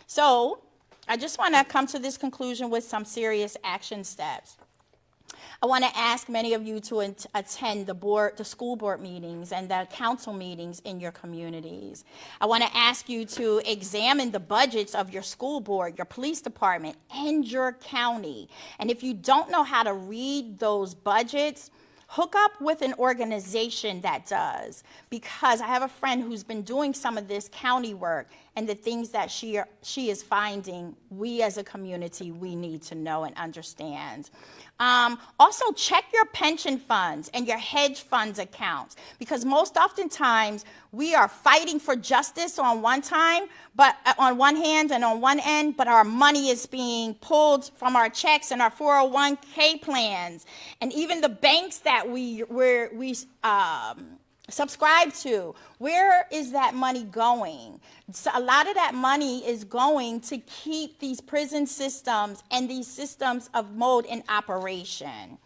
So I just want to come to this conclusion with some serious action steps. I want to ask many of you to attend the school board meetings and the council meetings in your communities. I want to ask you to examine the budgets of your school board, your police department, and your county. And if you don't know how to read those budgets, hook up with an organization that does, because I have a friend who's been doing some of this county work, and the things that she is finding, we as a community, we need to know and understand. Also, check your pension funds and your hedge funds accounts, because most oftentimes we are fighting for justice on one hand and on one end, but our money is being pulled from our checks and our 401k plans, and even the banks that we subscribe to. Where is that money going? So a lot of that money is going to keep these prison systems and these systems of mode in operation.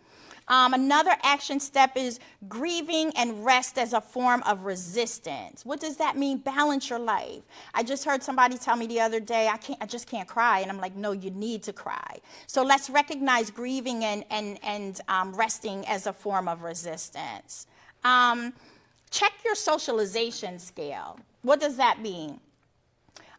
Another action step is grieving and rest as a form of resistance. What does that mean? Balance your life. I just heard somebody tell me the other day, I just can't cry. And I'm like, no, you need to cry. So let's recognize grieving and resting as a form of resistance. Check your socialization scale. What does that mean?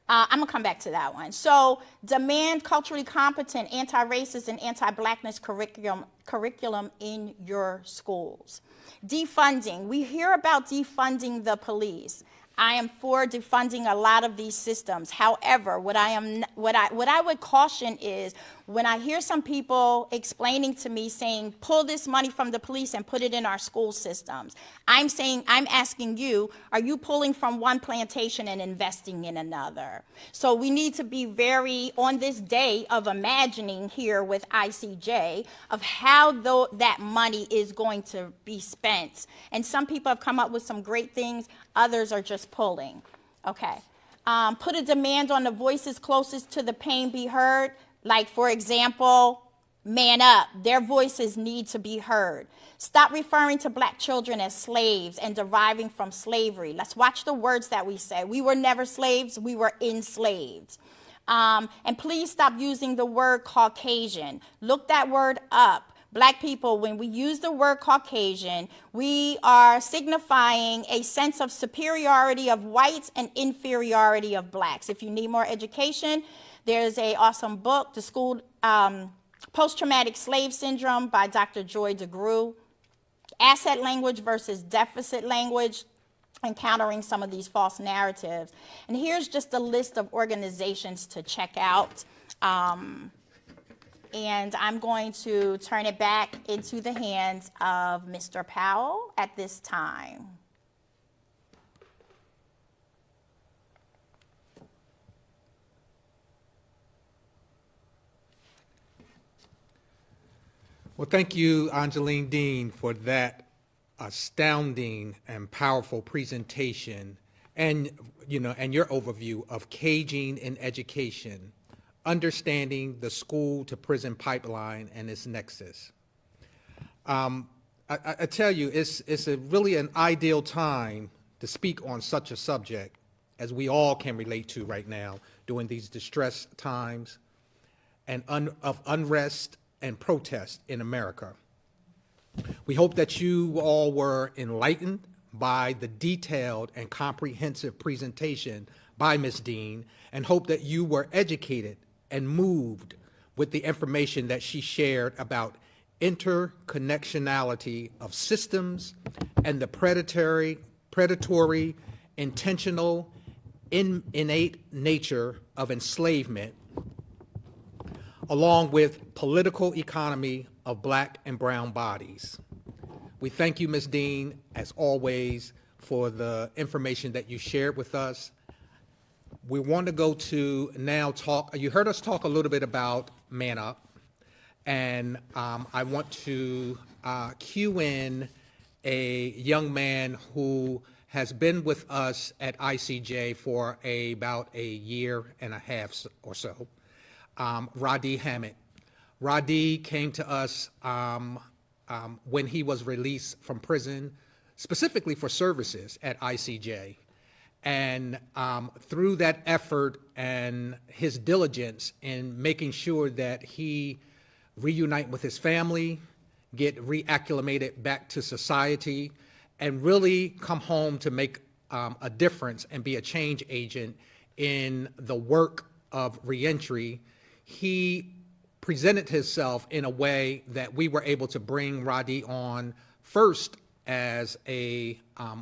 I'm going to come back to that one. So demand culturally competent, anti-racist, and anti-blackness curriculum in your schools. Defunding. We hear about defunding the police. I am for defunding a lot of these systems. However, what I would caution is when I hear some people explaining to me saying, pull this money from the police and put it in our school systems. I'm asking you, are you pulling from one plantation and investing in another? So we need to be very, on this day of imagining here with ICJ, of how that money is going to be spent. And some people have come up with some great things, others are just pulling. Okay. Put a demand on the voices closest to the pain be heard. Like, for example, man up. Their voices need to be heard. Stop referring to black children as slaves and deriving from slavery. Let's watch the words that we say. We were never slaves. We were enslaved. And please stop using the word Caucasian. Look that word up. Black people, when we use the word Caucasian, we are signifying a sense of superiority of whites and inferiority of blacks. If you need more education, there's an awesome book, The School Post-Traumatic Slave Syndrome by Dr. Joy DeGruy. Asset language versus deficit language, encountering some of these false narratives. And here's just a list of organizations to check out. And I'm going to turn it back into the hands of Mr. Powell at this time. Well, thank you, Angeline Dean, for that astounding and powerful presentation and your overview of caging in education, understanding the school to prison pipeline and its nexus. I tell you, it's really an ideal time to speak on such a subject as we all can relate to right now during these distressed times and of unrest and protest in America. We hope that you all were enlightened by the detailed and comprehensive presentation by Ms. Dean, and hope that you were educated and moved with the information that she shared about interconnectionality of systems and the predatory, intentional, innate nature of enslavement along with political economy of Black and brown bodies. We thank you, Ms. Dean, as always, for the information that you shared with us. We want to go to now talk, you heard us talk a little bit about Man Up, and I want to cue in a young man who has been with us at ICJ for about a year and a half or so, Radi Hammett. Radi came to us when he was released from prison, specifically for services at ICJ. And through that effort and his diligence in making sure that he reunite with his family, get reacclimated back to society, and really come home to make a difference and be a change agent in the work of reentry, he presented himself in a way that we were able to bring Radi on first as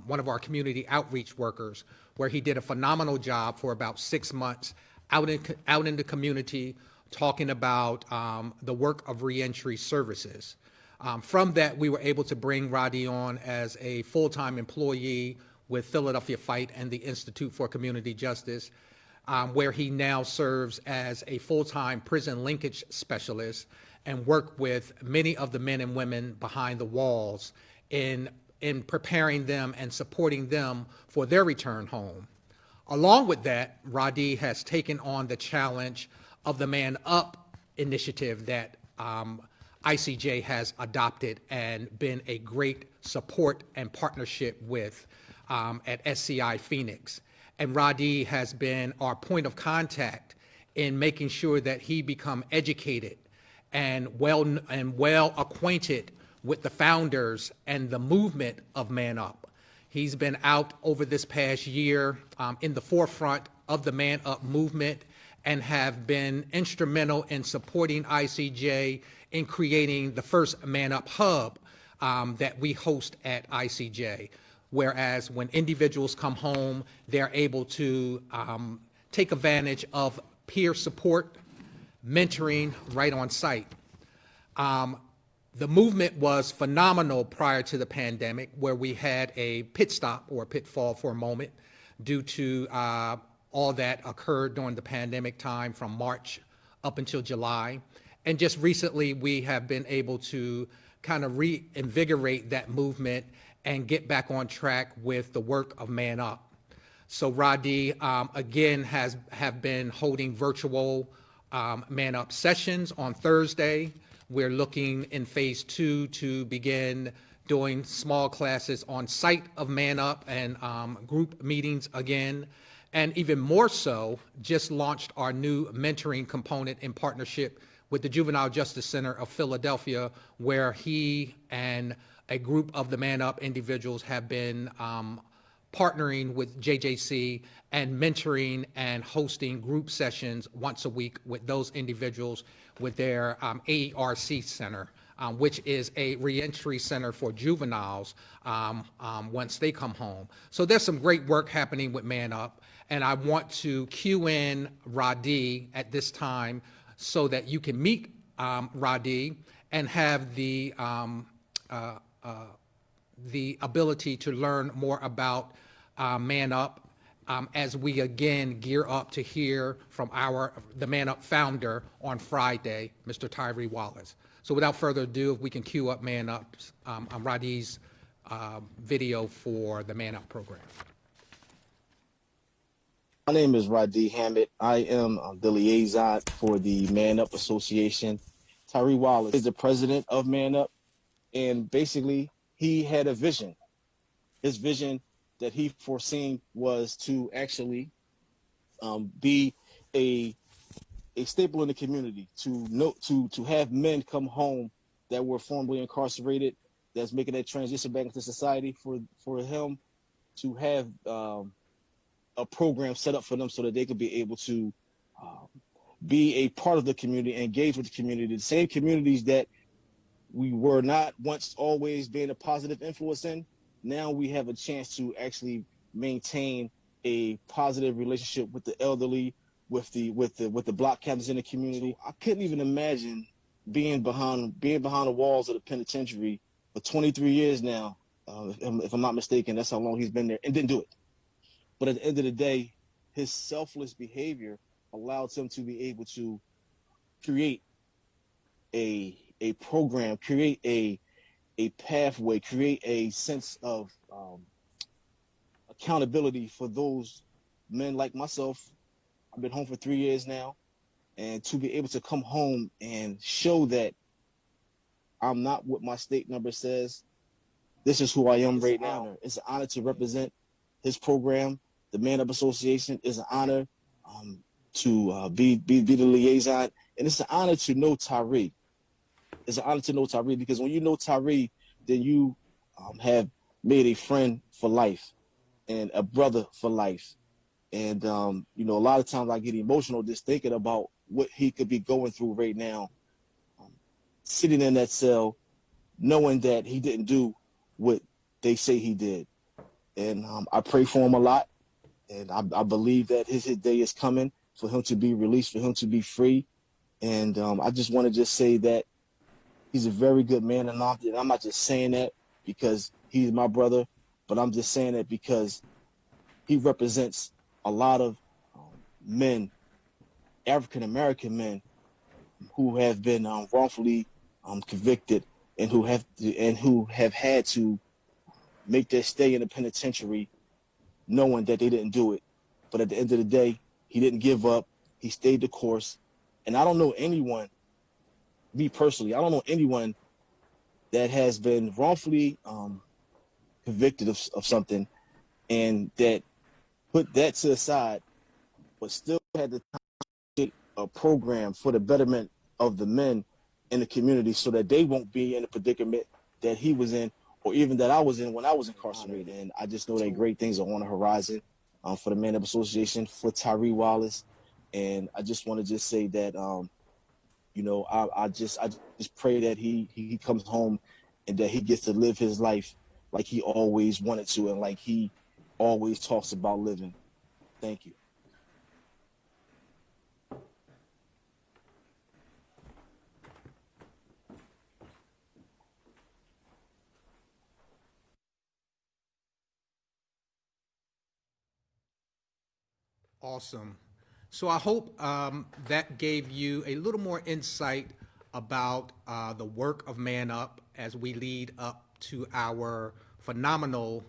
one of our community outreach workers, where he did a phenomenal job for about 6 months out in the community, talking about the work of reentry services. From that, we were able to bring Radi on as a full-time employee with Philadelphia Fight and the Institute for Community Justice, where he now serves as a full-time prison linkage specialist and work with many of the men and women behind the walls in preparing them and supporting them for their return home. Along with that, Radi has taken on the challenge of the Man Up initiative that ICJ has adopted and been a great support and partnership with at SCI Phoenix. And Radi has been our point of contact in making sure that he become educated and well acquainted with the founders and the movement of Man Up. He's been out over this past year in the forefront of the Man Up movement and have been instrumental in supporting ICJ in creating the first Man Up Hub that we host at ICJ. Whereas when individuals come home, they're able to take advantage of peer support, mentoring right on site. The movement was phenomenal prior to the pandemic, where we had a pit stop or a pitfall for a moment due to all that occurred during the pandemic time from March up until July. And just recently, we have been able to kind of reinvigorate that movement and get back on track with the work of Man Up. So Radi, again, have been holding virtual Man Up sessions on Thursday. We're looking in phase 2 to begin doing small classes on site of Man Up and group meetings again. And even more so, just launched our new mentoring component in partnership with the Juvenile Justice Center of Philadelphia, where he and a group of the Man Up individuals have been partnering with JJC and mentoring and hosting group sessions once a week with those individuals with their AERC center, which is a reentry center for juveniles once they come home. So there's some great work happening with Man Up, and I want to cue in Radi at this time so that you can meet Radi and have the ability to learn more about Man Up as we again gear up to hear from the Man Up founder on Friday, Mr. Tyree Wallace. So without further ado, if we can cue up Man Up's, Radi's video for the Man Up program. My name is Radi Hammett. I am the liaison for the Man Up Association. Tyree Wallace is the president of Man Up, and basically he had a vision. His vision that he foreseen was to actually be a staple in the community, to have men come home that were formerly incarcerated, that's making that transition back into society, for him to have a program set up for them so that they could be able to be a part of the community, engage with the community, the same communities that we were not once always being a positive influence in. Now we have a chance to actually maintain a positive relationship with the elderly, with the block captains in the community. I couldn't even imagine being behind the walls of the penitentiary for 23 years now. If I'm not mistaken, that's how long he's been there, and didn't do it. But at the end of the day, his selfless behavior allowed him to be able to create a program, create a pathway, create a sense of accountability for those men like myself. I've been home for 3 years now, and to be able to come home and show that I'm not what my state number says, this is who I am right now. It's an honor to represent his program, the Man Up Association. It's an honor to be the liaison, and it's an honor to know Tyree. It's an honor to know Tyree, because when you know Tyree, then you have made a friend for life and a brother for life. And, you know, a lot of times I get emotional just thinking about what he could be going through right now, sitting in that cell, knowing that he didn't do what they say he did. And I pray for him a lot. And I believe that his day is coming for him to be released, for him to be free. And I just want to just say that he's a very good man. And I'm not just saying that because he's my brother, but I'm just saying that because he represents a lot of men, African-American men, who have been wrongfully convicted and who have had to make their stay in the penitentiary knowing that they didn't do it. But at the end of the day, he didn't give up. He stayed the course. And I don't know anyone, me personally, I don't know anyone that has been wrongfully convicted of something and that put that to the side, but still had the time to create a program for the betterment of the men in the community so that they won't be in the predicament that he was in, or even that I was in when I was incarcerated. And I just know that great things are on the horizon for the Man Up Association, for Tyree Wallace. And I just want to just say that, you know, I just pray that he comes home and that he gets to live his life like he always wanted to and like he always talks about living. Thank you. Awesome. So I hope that gave you a little more insight about the work of Man Up as we lead up to our phenomenal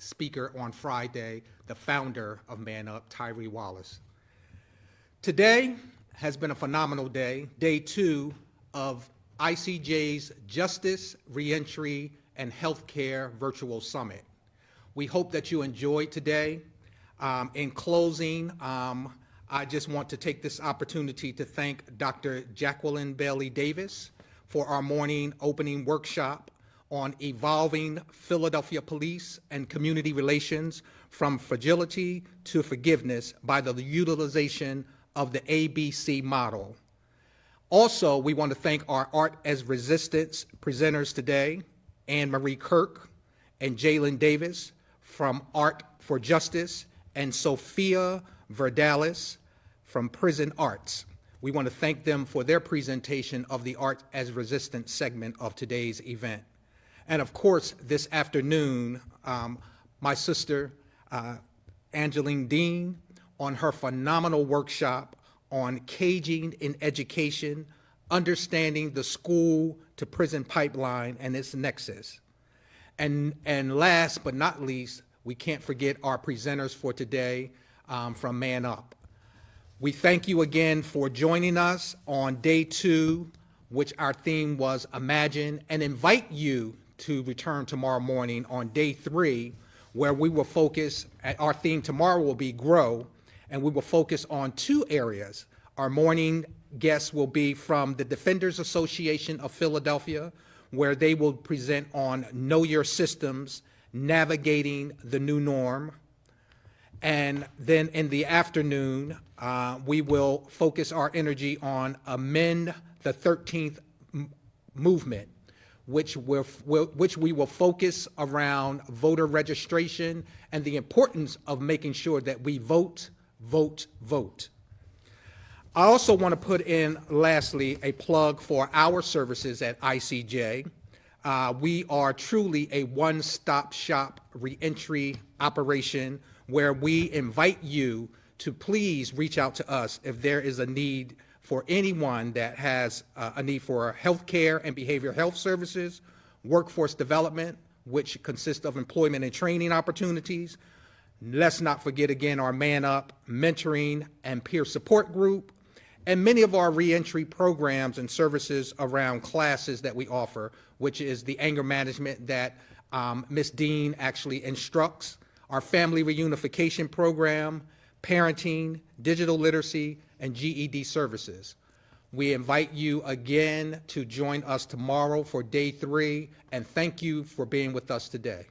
speaker on Friday, the founder of Man Up, Tyree Wallace. Today has been a phenomenal day, day 2 of ICJ's Justice, Reentry, and Healthcare Virtual Summit. We hope that you enjoyed today. In closing, I just want to take this opportunity to thank Dr. Jacqueline Bailey Davis for our morning opening workshop on evolving Philadelphia police and community relations from fragility to forgiveness by the utilization of the ABC model. Also, we want to thank our Art as Resistance presenters today, Anne Marie Kirk and Jalen Davis from Art for Justice, and Sophia Verdalis from Prison Arts. We want to thank them for their presentation of the Art as Resistance segment of today's event. And of course, this afternoon, my sister, Angeline Dean, on her phenomenal workshop on caging in education, understanding the school to prison pipeline and its nexus. And last but not least, we can't forget our presenters for today from Man Up. We thank you again for joining us on day 2, which our theme was Imagine, and invite you to return tomorrow morning on day 3, where we will focus, our theme tomorrow will be Grow, and we will focus on 2 areas. Our morning guests will be from the Defenders Association of Philadelphia, where they will present on Know Your Systems, Navigating the New Norm. And then in the afternoon, we will focus our energy on Amend the 13th Movement, which we will focus around voter registration and the importance of making sure that we vote, vote, vote. I also want to put in, lastly, a plug for our services at ICJ. We are truly a one-stop shop reentry operation where we invite you to please reach out to us if there is a need for anyone that has a need for health care and behavioral health services, workforce development, which consists of employment and training opportunities. Let's not forget again our Man Up mentoring and peer support group, and many of our reentry programs and services around classes that we offer, which is the anger management that Ms. Dean actually instructs, our family reunification program, parenting, digital literacy, and GED services. We invite you again to join us tomorrow for day 3, and thank you for being with us today.